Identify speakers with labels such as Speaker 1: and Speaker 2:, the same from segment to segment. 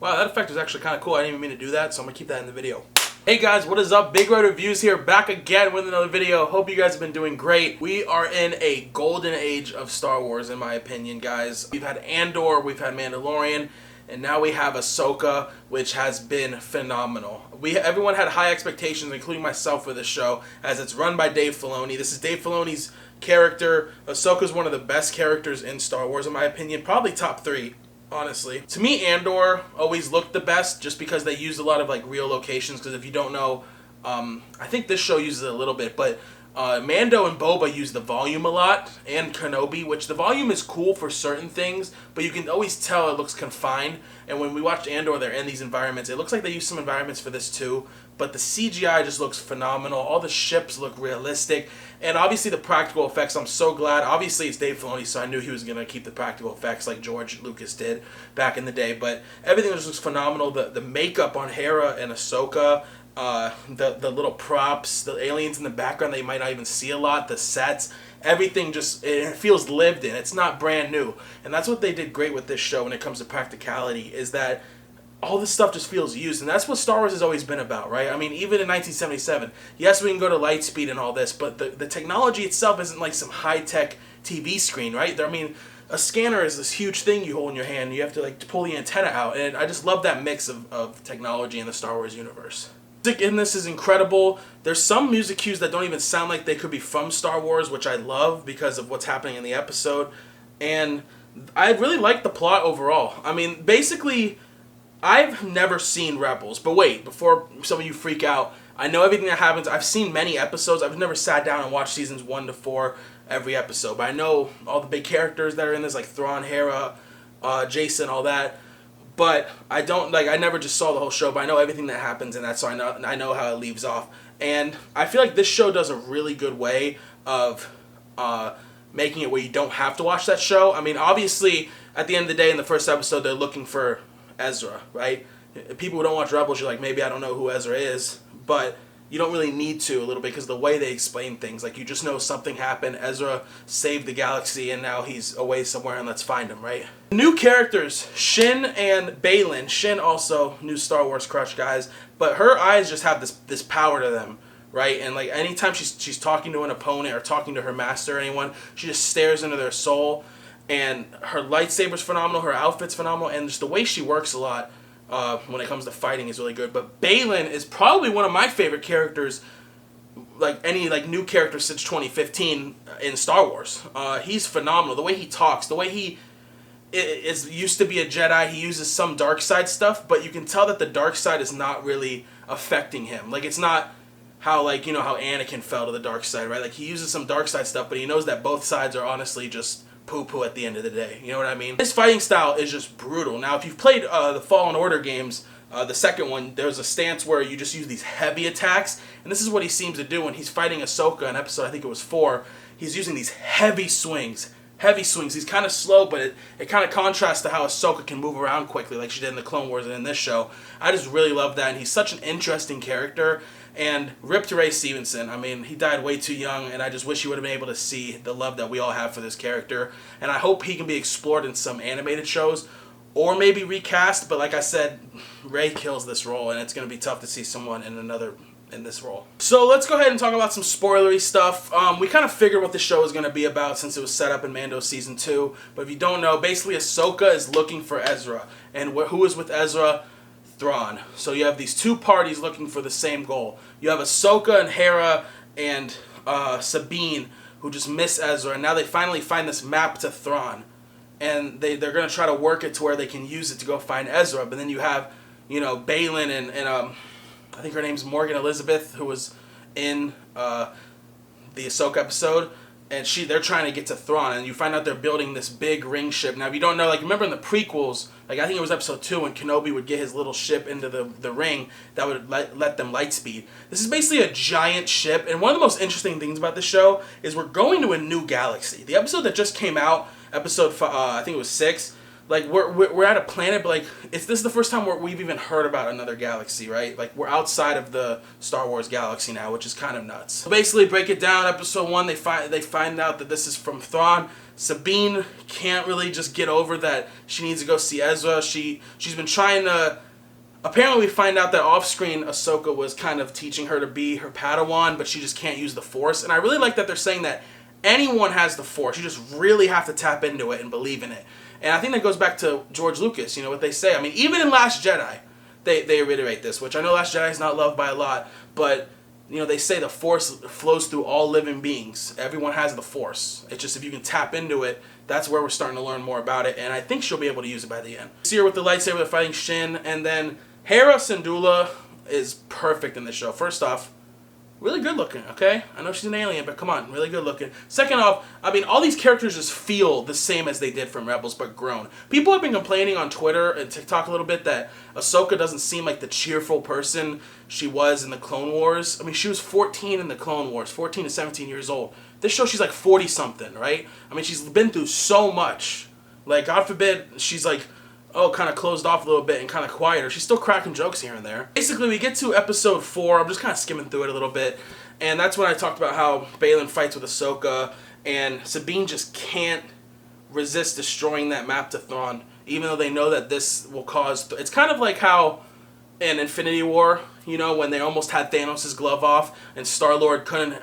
Speaker 1: Wow, that effect was actually kind of cool. I didn't even mean to do that, so I'm going to keep that in the video. Hey guys, what is up? Big Red Reviews here, back again with another video. Hope you guys have been doing great. We are in a golden age of Star Wars, in my opinion, guys. We've had Andor, we've had Mandalorian, and now we have Ahsoka, which has been phenomenal. Everyone had high expectations, including myself, for this show, as it's run by Dave Filoni. This is Dave Filoni's character. Ahsoka's one of the best characters in Star Wars, in my opinion. Probably top 3. Honestly, to me, Andor always looked the best just because they used a lot of like real locations. Because if you don't know, I think this show uses it a little bit, but Mando and Boba use the volume a lot, and Kenobi, which the volume is cool for certain things, but you can always tell it looks confined. And when we watched Andor, they're in these environments. It looks like they used some environments for this too, but the CGI just looks phenomenal. All the ships look realistic, and obviously the practical effects, I'm so glad. Obviously it's Dave Filoni, so I knew he was going to keep the practical effects like George Lucas did back in the day, but everything just looks phenomenal. The makeup on Hera and Ahsoka, the little props, the aliens in the background that you might not even see a lot, the sets, everything just, it feels lived in. It's not brand new, and that's what they did great with this show when it comes to practicality, is that all this stuff just feels used, and that's what Star Wars has always been about, right? I mean, even in 1977, yes, we can go to light speed and all this, but the technology itself isn't like some high-tech TV screen, right? I mean, a scanner is this huge thing you hold in your hand, and you have to like pull the antenna out, and I just love that mix of technology in the Star Wars universe. Music in this is incredible. There's some music cues that don't even sound like they could be from Star Wars, which I love because of what's happening in the episode, and I really like the plot overall. I mean, basically, I've never seen Rebels, but wait, before some of you freak out, I know everything that happens. I've seen many episodes. I've never sat down and watched seasons 1 to 4 every episode, but I know all the big characters that are in this, like Thrawn, Hera, Jason, all that. But I don't, like, I never just saw the whole show, but I know everything that happens in that, so I know how it leaves off. And I feel like this show does a really good way of making it where you don't have to watch that show. I mean, obviously, at the end of the day, in the first episode, they're looking for Ezra, right? People who don't watch Rebels, you're like, maybe I don't know who Ezra is, but you don't really need to a little bit because the way they explain things, like you just know something happened, Ezra saved the galaxy, and now he's away somewhere, and let's find him, right? New characters, Shin and Baylan. Shin also, new Star Wars crush, guys, but her eyes just have this power to them, right? And like anytime she's talking to an opponent or talking to her master or anyone, she just stares into their soul. And her lightsaber's phenomenal, her outfit's phenomenal, and just the way she works a lot when it comes to fighting is really good. But Baylan is probably one of my favorite characters, like any like new character since 2015 in Star Wars. He's phenomenal. The way he talks, the way he used to be a Jedi, he uses some dark side stuff, but you can tell that the dark side is not really affecting him. Like it's not how, like, you know, how Anakin fell to the dark side, right? Like he uses some dark side stuff, but he knows that both sides are honestly just poo-poo at the end of the day. You know what I mean? His fighting style is just brutal. Now, if you've played the Fallen Order games, the second one, there's a stance where you just use these heavy attacks, and this is what he seems to do when he's fighting Ahsoka in episode, I think it was 4. He's using these heavy swings. Heavy swings. He's kind of slow, but it kind of contrasts to how Ahsoka can move around quickly like she did in the Clone Wars and in this show. I just really love that, and he's such an interesting character. And rip to Ray Stevenson. I mean, he died way too young, and I just wish he would have been able to see the love that we all have for this character. And I hope he can be explored in some animated shows, or maybe recast. But like I said, Ray kills this role, and it's going to be tough to see someone in this role. So let's go ahead and talk about some spoilery stuff. We kind of figured what the show is going to be about since it was set up in Mando Season 2. But if you don't know, basically Ahsoka is looking for Ezra. And who is with Ezra? Thrawn. So you have these two parties looking for the same goal. You have Ahsoka and Hera and Sabine who just miss Ezra, and now they finally find this map to Thrawn, and they're going to try to work it to where they can use it to go find Ezra. But then you have, you know, Baylan and I think her name's Morgan Elizabeth, who was in the Ahsoka episode, and they're trying to get to Thrawn, and you find out they're building this big ring ship. Now, if you don't know, like, remember in the prequels, like, I think it was episode 2 when Kenobi would get his little ship into the ring that would let them light speed. This is basically a giant ship, and one of the most interesting things about this show is we're going to a new galaxy. The episode that just came out, episode, I think it was 6, like we're at a planet, but like this is the first time we've even heard about another galaxy, right? Like we're outside of the Star Wars galaxy now, which is kind of nuts. So basically, break it down. Episode 1, they find out that this is from Thrawn. Sabine can't really just get over that she needs to go see Ezra. She's been trying to. Apparently, we find out that off-screen Ahsoka was kind of teaching her to be her Padawan, but she just can't use the Force. And I really like that they're saying that anyone has the Force. You just really have to tap into it and believe in it. And I think that goes back to George Lucas, you know, what they say. I mean, even in Last Jedi, they reiterate this, which I know Last Jedi is not loved by a lot, but, you know, they say the Force flows through all living beings. Everyone has the Force. It's just if you can tap into it, that's where we're starting to learn more about it, and I think she'll be able to use it by the end. See her with the lightsaber, they're fighting Shin, and then Hera Syndulla is perfect in this show. First off, really good looking, okay? I know she's an alien, but come on, really good looking. Second off, I mean, all these characters just feel the same as they did from Rebels, but grown. People have been complaining on Twitter and TikTok a little bit that Ahsoka doesn't seem like the cheerful person she was in the Clone Wars. I mean, she was 14 in the Clone Wars, 14 to 17 years old. This show, she's like 40-something, right? I mean, she's been through so much. Like, God forbid, she's like, kind of closed off a little bit and kind of quieter. She's still cracking jokes here and there. Basically, we get to episode 4. I'm just kind of skimming through it a little bit. And that's when I talked about how Baylan fights with Ahsoka. And Sabine just can't resist destroying that map to Thrawn. Even though they know that this will cause... It's kind of like how in Infinity War, you know, when they almost had Thanos' glove off and Star-Lord couldn't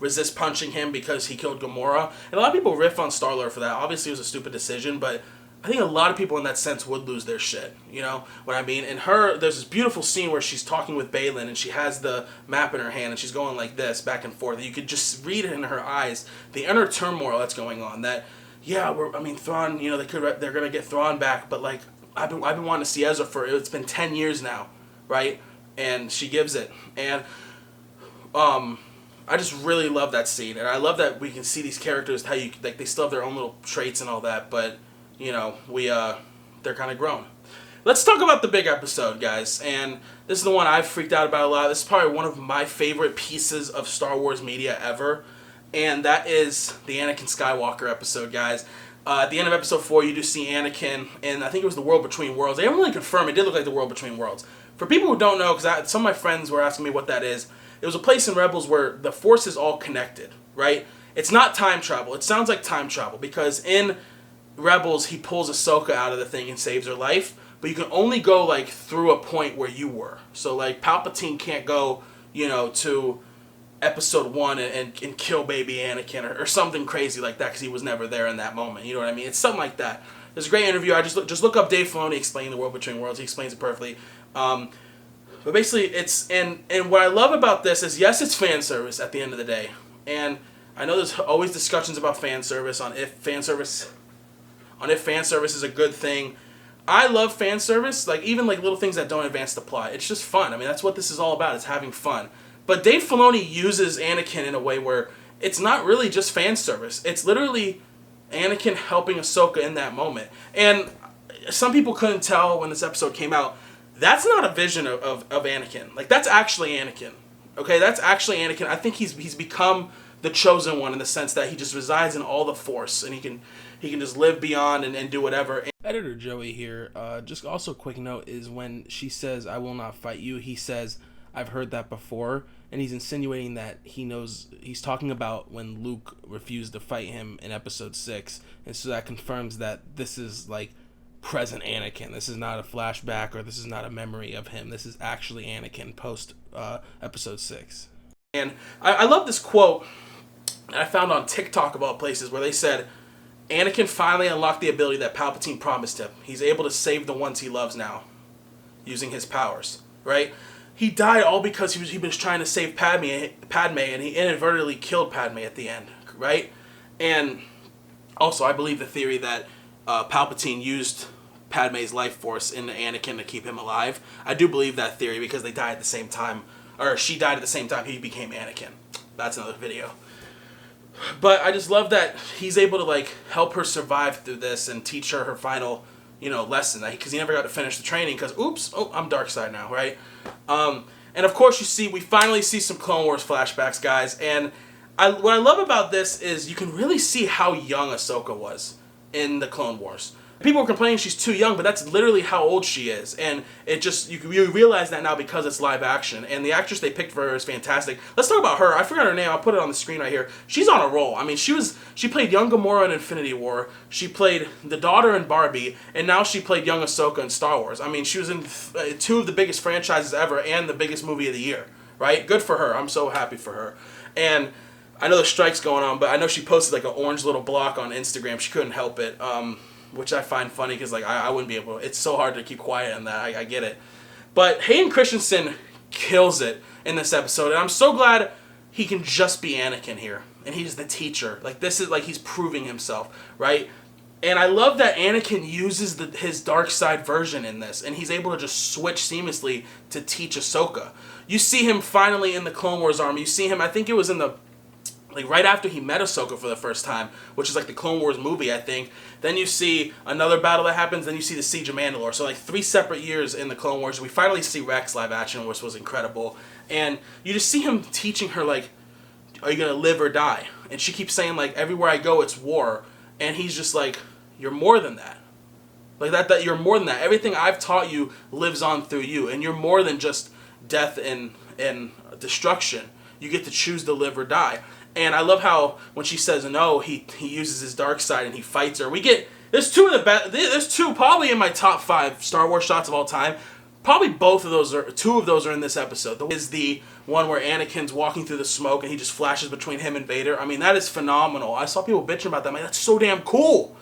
Speaker 1: resist punching him because he killed Gamora. And a lot of people riff on Star-Lord for that. Obviously, it was a stupid decision, but I think a lot of people in that sense would lose their shit, you know what I mean? And there's this beautiful scene where she's talking with Baylan and she has the map in her hand and she's going like this, back and forth. You could just read it in her eyes, the inner turmoil that's going on. That, yeah, Thrawn, you know, they're gonna get Thrawn back, but like I've been wanting to see Ezra it's been 10 years now, right? And she gives it, and I just really love that scene, and I love that we can see these characters how they still have their own little traits and all that, but you know, they're kind of grown. Let's talk about the big episode, guys. And this is the one I've freaked out about a lot. This is probably one of my favorite pieces of Star Wars media ever. And that is the Anakin Skywalker episode, guys. At the end of episode 4, you do see Anakin, and I think it was the World Between Worlds. They haven't really confirmed. It did look like the World Between Worlds. For people who don't know, because some of my friends were asking me what that is, it was a place in Rebels where the Force is all connected, right? It's not time travel. It sounds like time travel, because in Rebels, he pulls Ahsoka out of the thing and saves her life, but you can only go like through a point where you were. So like Palpatine can't go, you know, to episode 1 and kill baby Anakin or something crazy like that because he was never there in that moment. You know what I mean? It's something like that. There's a great interview. I just look up Dave Filoni explaining the World Between Worlds. He explains it perfectly. But basically, it's and what I love about this is, yes, it's fan service at the end of the day, and I know there's always discussions about fan service on if fan service is a good thing. I love fan service, like even like little things that don't advance the plot. It's just fun. I mean, that's what this is all about. It's having fun. But Dave Filoni uses Anakin in a way where it's not really just fan service. It's literally Anakin helping Ahsoka in that moment. And some people couldn't tell when this episode came out. That's not a vision of Anakin. Like, that's actually Anakin. Okay, that's actually Anakin. I think he's become the chosen one in the sense that he just resides in all the Force, and he can just live beyond and do whatever. Editor Joey here. Just also a quick note is when she says, "I will not fight you," he says, "I've heard that before," and he's insinuating that he knows, he's talking about when Luke refused to fight him in episode 6, and so that confirms that this is like present Anakin. This is not a flashback, or this is not a memory of him. This is actually Anakin post episode 6. And I love this quote I found on TikTok about places where they said, Anakin finally unlocked the ability that Palpatine promised him. He's able to save the ones he loves now, using his powers, right? He died all because he was trying to save Padme, and he inadvertently killed Padme at the end, right? And also, I believe the theory that Palpatine used Padme's life force into Anakin to keep him alive. I do believe that theory because they died at the same time, or she died at the same time he became Anakin. That's another video. But I just love that he's able to like help her survive through this and teach her final, lesson. Because he never got to finish the training because, oops, I'm dark side now, right? And of course we finally see some Clone Wars flashbacks, guys. And what I love about this is you can really see how young Ahsoka was in the Clone Wars. People were complaining she's too young, but that's literally how old she is. And it just, you realize that now because it's live action. And the actress they picked for her is fantastic. Let's talk about her. I forgot her name. I'll put it on the screen right here. She's on a roll. I mean, she played young Gamora in Infinity War. She played the daughter in Barbie. And now she played young Ahsoka in Star Wars. I mean, she was in 2 of the biggest franchises ever and the biggest movie of the year. Right? Good for her. I'm so happy for her. And I know the strike's going on, but I know she posted like an orange little block on Instagram. She couldn't help it. Which I find funny because like I wouldn't be able to. It's so hard to keep quiet on that. I get it. But Hayden Christensen kills it in this episode, and I'm so glad he can just be Anakin here. And he's the teacher. Like, this is like he's proving himself, right? And I love that Anakin uses his dark side version in this, and he's able to just switch seamlessly to teach Ahsoka. You see him finally in the Clone Wars army. You see him, I think it was in the, like, right after he met Ahsoka for the first time, which is like the Clone Wars movie, I think. Then you see another battle that happens, then you see the Siege of Mandalore. So like 3 separate years in the Clone Wars. We finally see Rex live action, which was incredible. And you just see him teaching her, like, are you going to live or die? And she keeps saying, like, everywhere I go, it's war. And he's just like, you're more than that. Like, that you're more than that. Everything I've taught you lives on through you. And you're more than just death and destruction. You get to choose to live or die. And I love how when she says no, he uses his dark side and he fights her. We get there's 2 of the best. There's 2 probably in my top 5 Star Wars shots of all time. Probably 2 of those are in this episode. The is the one where Anakin's walking through the smoke and he just flashes between him and Vader. I mean, that is phenomenal. I saw people bitching about that. I'm like, that's so damn cool.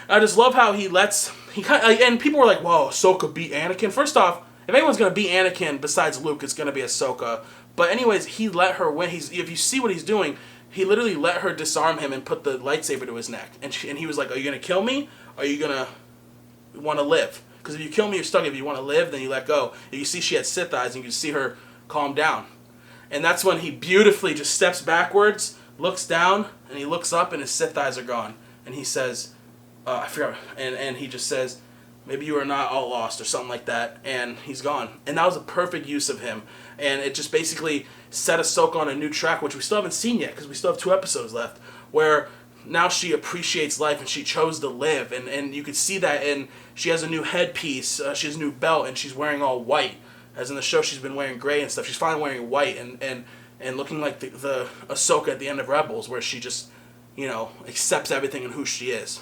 Speaker 1: I just love how and people were like, whoa, Ahsoka beat Anakin. First off, if anyone's gonna beat Anakin besides Luke, it's gonna be Ahsoka. But anyways, he let her win. If you see what he's doing, he literally let her disarm him and put the lightsaber to his neck. And he was like, are you going to kill me? Or are you going to want to live? Because if you kill me, you're stuck. If you want to live, then you let go. And you see she had Sith eyes, and you can see her calm down. And that's when he beautifully just steps backwards, looks down, and he looks up, and his Sith eyes are gone. And he says, I forgot, and he just says, maybe you are not all lost, or something like that, and he's gone. And that was a perfect use of him. And it just basically set Ahsoka on a new track, which we still haven't seen yet, because we still have 2 episodes left, where now she appreciates life, and she chose to live, and you could see that, and she has a new headpiece, she has a new belt, and she's wearing all white, as in the show she's been wearing gray and stuff. She's finally wearing white, and looking like the Ahsoka at the end of Rebels, where she just, accepts everything and who she is.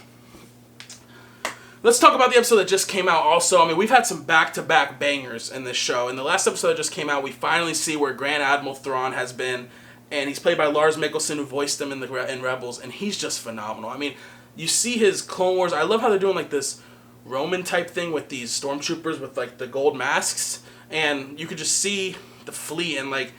Speaker 1: Let's talk about the episode that just came out also. I mean, we've had some back-to-back bangers in this show. In the last episode that just came out, we finally see where Grand Admiral Thrawn has been, and he's played by Lars Mikkelsen, who voiced him in Rebels, and he's just phenomenal. I mean, you see his Clone Wars. I love how they're doing, like, this Roman-type thing with these stormtroopers with, like, the gold masks, and you could just see the fleet, and, like,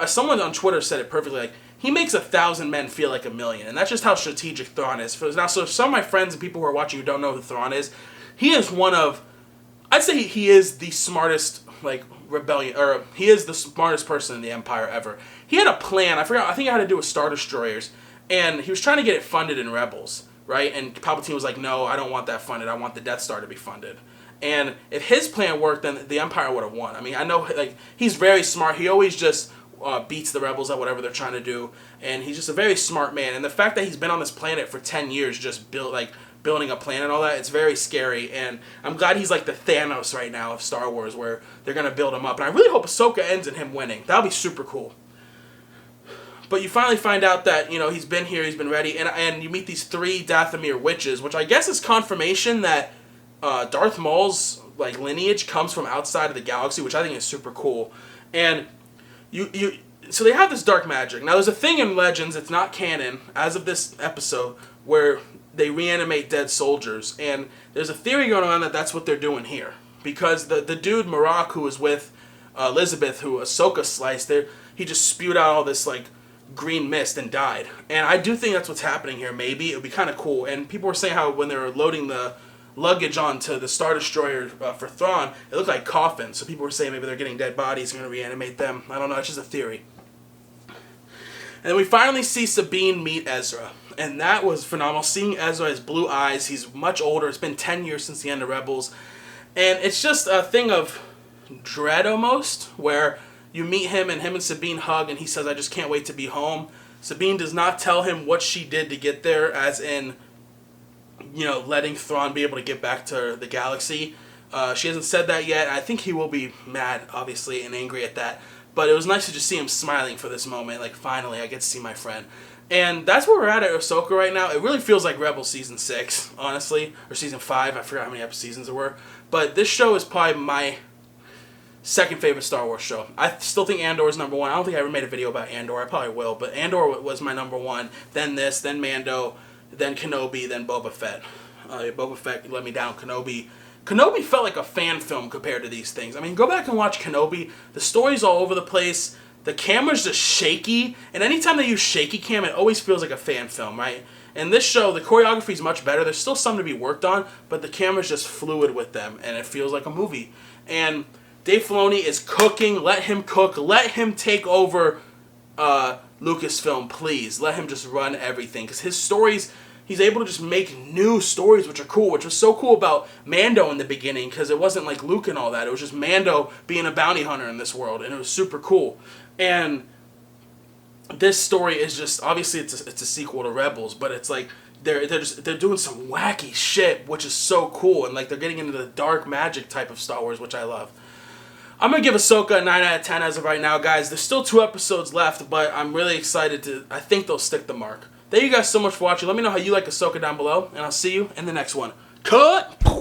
Speaker 1: someone on Twitter said it perfectly, like, he makes 1,000 men feel like 1,000,000, and that's just how strategic Thrawn is. Now, so some of my friends and people who are watching who don't know who Thrawn is, he is I'd say he is the smartest, like, he is the smartest person in the Empire ever. He had a plan, I think it had to do with Star Destroyers, and he was trying to get it funded in Rebels, right? And Palpatine was like, no, I don't want that funded, I want the Death Star to be funded. And if his plan worked, then the Empire would have won. I mean, I know, like, he's very smart, he always just beats the rebels at whatever they're trying to do, and he's just a very smart man. And the fact that he's been on this planet for 10 years just building a plan and all that, it's very scary. And I'm glad he's like the Thanos right now of Star Wars, where they're going to build him up. And I really hope Ahsoka ends in him winning. That'll be super cool. But you finally find out that, he's been here, he's been ready, and you meet these 3 Dathomir witches, which I guess is confirmation that Darth Maul's, like, lineage comes from outside of the galaxy, which I think is super cool. And so they have this dark magic. Now, there's a thing in Legends, it's not canon, as of this episode, where they reanimate dead soldiers. And there's a theory going on that that's what they're doing here. Because the dude, Marak, who was with Elizabeth, who Ahsoka sliced, he just spewed out all this, like, green mist and died. And I do think that's what's happening here, maybe. It would be kind of cool. And people were saying how when they were loading the luggage onto the Star Destroyer for Thrawn, it looked like coffins. So people were saying maybe they're getting dead bodies and going to reanimate them. I don't know, it's just a theory. And then we finally see Sabine meet Ezra. And that was phenomenal. Seeing Ezra, his blue eyes, he's much older. It's been 10 years since the end of Rebels. And it's just a thing of dread almost, where you meet him and Sabine hug, and he says, I just can't wait to be home. Sabine does not tell him what she did to get there, as in you know, letting Thrawn be able to get back to the galaxy. She hasn't said that yet. I think he will be mad, obviously, and angry at that. But it was nice to just see him smiling for this moment. Like, finally, I get to see my friend. And that's where we're at Ahsoka right now. It really feels like Rebels Season 6, honestly. Or Season 5. I forgot how many seasons there were. But this show is probably my second favorite Star Wars show. I still think Andor is number 1. I don't think I ever made a video about Andor. I probably will. But Andor was my number 1. Then this, then Mando, then Kenobi, then Boba Fett. Boba Fett let me down. Kenobi felt like a fan film compared to these things. I mean, go back and watch Kenobi. The story's all over the place. The camera's just shaky. And anytime they use shaky cam, it always feels like a fan film, right? In this show, the choreography is much better. There's still some to be worked on, but the camera's just fluid with them, and it feels like a movie. And Dave Filoni is cooking. Let him cook. Let him take over Lucasfilm, please. Let him just run everything. Because his stories, he's able to just make new stories, which are cool. Which was so cool about Mando in the beginning, because it wasn't like Luke and all that. It was just Mando being a bounty hunter in this world, and it was super cool. And this story is just, obviously it's a sequel to Rebels, but it's like they're doing some wacky shit, which is so cool, and like they're getting into the dark magic type of Star Wars, which I love. I'm going to give Ahsoka a 9 out of 10 as of right now, guys. There's still 2 episodes left, but I'm really excited to, I think they'll stick the mark. Thank you guys so much for watching. Let me know how you like Ahsoka down below, and I'll see you in the next one. Cut!